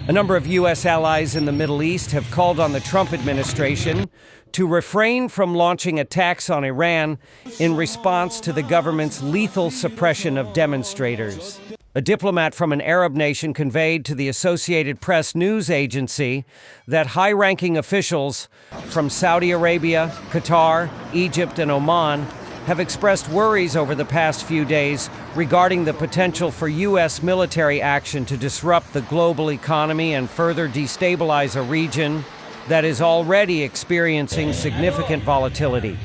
A number of U.S. allies in the Middle East have called on the Trump administration to refrain from launching attacks on Iran in response to the government's lethal suppression of demonstrators. A diplomat from an Arab nation conveyed to the Associated Press news agency that high-ranking officials from Saudi Arabia, Qatar, Egypt, and Oman have expressed worries over the past few days regarding the potential for U.S. military action to disrupt the global economy and further destabilize a region that is already experiencing significant volatility.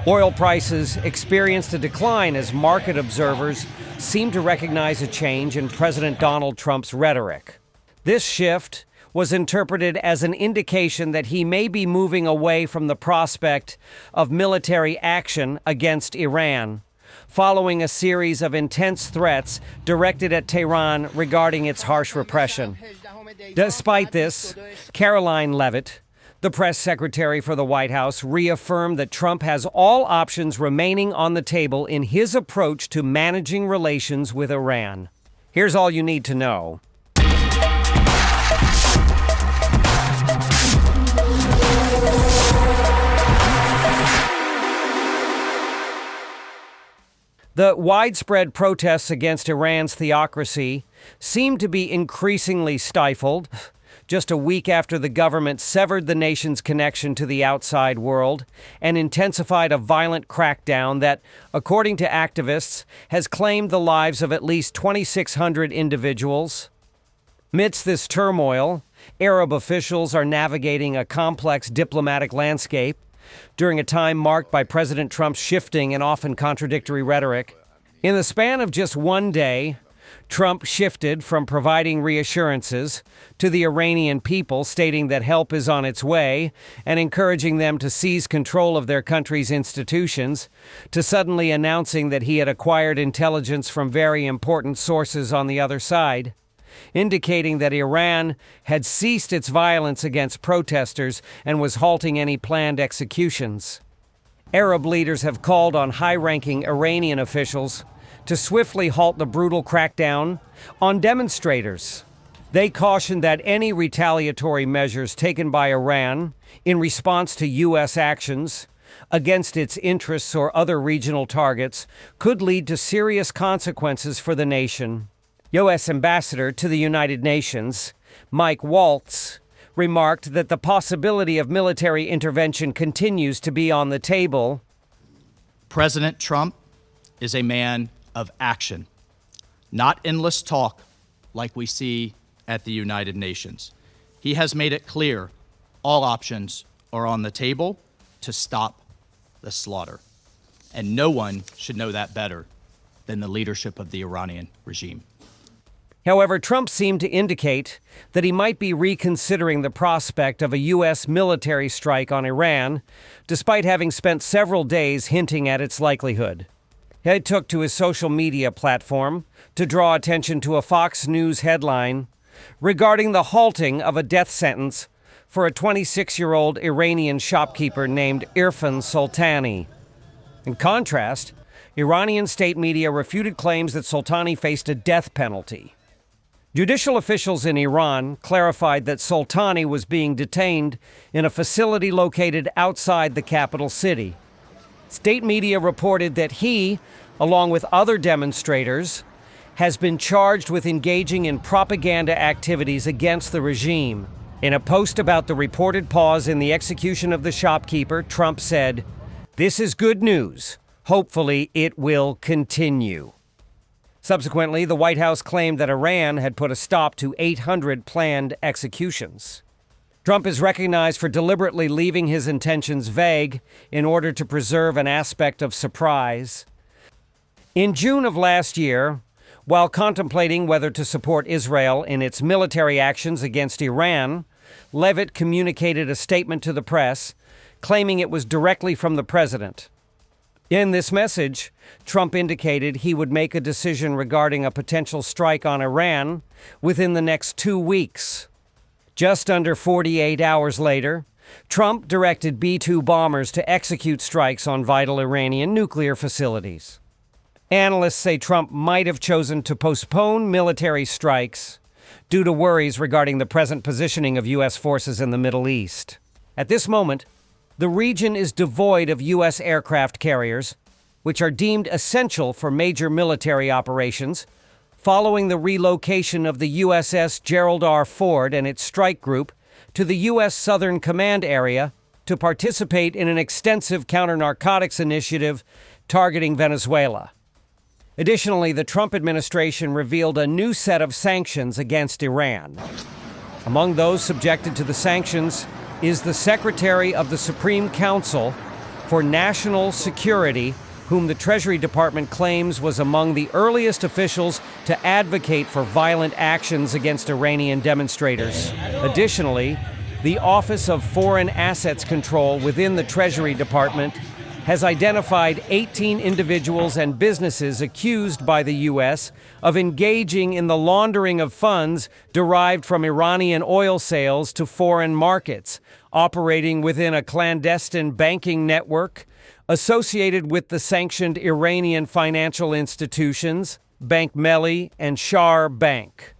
Oil prices experienced a decline as market observers seem to recognize a change in President Donald Trump's rhetoric. This shift was interpreted as an indication that he may be moving away from the prospect of military action against Iran, following a series of intense threats directed at Tehran regarding its harsh repression. Despite this, Caroline Leavitt, the press secretary for the White House, reaffirmed that Trump has all options remaining on the table in his approach to managing relations with Iran. Here's all you need to know. The widespread protests against Iran's theocracy seem to be increasingly stifled, just a week after the government severed the nation's connection to the outside world and intensified a violent crackdown that, according to activists, has claimed the lives of at least 2,600 individuals. Amidst this turmoil, Arab officials are navigating a complex diplomatic landscape during a time marked by President Trump's shifting and often contradictory rhetoric. In the span of just one day, Trump shifted from providing reassurances to the Iranian people, stating that help is on its way and encouraging them to seize control of their country's institutions, to suddenly announcing that he had acquired intelligence from very important sources on the other side, indicating that Iran had ceased its violence against protesters and was halting any planned executions. Arab leaders have called on high-ranking Iranian officials to swiftly halt the brutal crackdown on demonstrators. They cautioned that any retaliatory measures taken by Iran in response to U.S. actions against its interests or other regional targets could lead to serious consequences for the nation. U.S. Ambassador to the United Nations, Mike Waltz, remarked that the possibility of military intervention continues to be on the table. President Trump is a man of action, not endless talk like we see at the United Nations. He has made it clear all options are on the table to stop the slaughter. And no one should know that better than the leadership of the Iranian regime. However, Trump seemed to indicate that he might be reconsidering the prospect of a U.S. military strike on Iran, despite having spent several days hinting at its likelihood. He took to his social media platform to draw attention to a Fox News headline regarding the halting of a death sentence for a 26-year-old Iranian shopkeeper named Irfan Soltani. In contrast, Iranian state media refuted claims that Soltani faced a death penalty. Judicial officials in Iran clarified that Soltani was being detained in a facility located outside the capital city. State media reported that he, along with other demonstrators, has been charged with engaging in propaganda activities against the regime. In a post about the reported pause in the execution of the shopkeeper, Trump said, "This is good news. Hopefully it will continue." Subsequently, the White House claimed that Iran had put a stop to 800 planned executions. Trump is recognized for deliberately leaving his intentions vague in order to preserve an aspect of surprise. In June of last year, while contemplating whether to support Israel in its military actions against Iran, Leavitt communicated a statement to the press, claiming it was directly from the president. In this message, Trump indicated he would make a decision regarding a potential strike on Iran within the next 2 weeks. Just under 48 hours later, Trump directed B-2 bombers to execute strikes on vital Iranian nuclear facilities. Analysts say Trump might have chosen to postpone military strikes due to worries regarding the present positioning of U.S. forces in the Middle East. At this moment, the region is devoid of U.S. aircraft carriers, which are deemed essential for major military operations, following the relocation of the USS Gerald R. Ford and its strike group to the U.S. Southern Command area to participate in an extensive counter-narcotics initiative targeting Venezuela. Additionally, the Trump administration revealed a new set of sanctions against Iran. Among those subjected to the sanctions is the Secretary of the Supreme Council for National Security, whom the Treasury Department claims was among the earliest officials to advocate for violent actions against Iranian demonstrators. Additionally, the Office of Foreign Assets Control within the Treasury Department has identified 18 individuals and businesses accused by the U.S. of engaging in the laundering of funds derived from Iranian oil sales to foreign markets, operating within a clandestine banking network associated with the sanctioned Iranian financial institutions, Bank Melli and Shar Bank.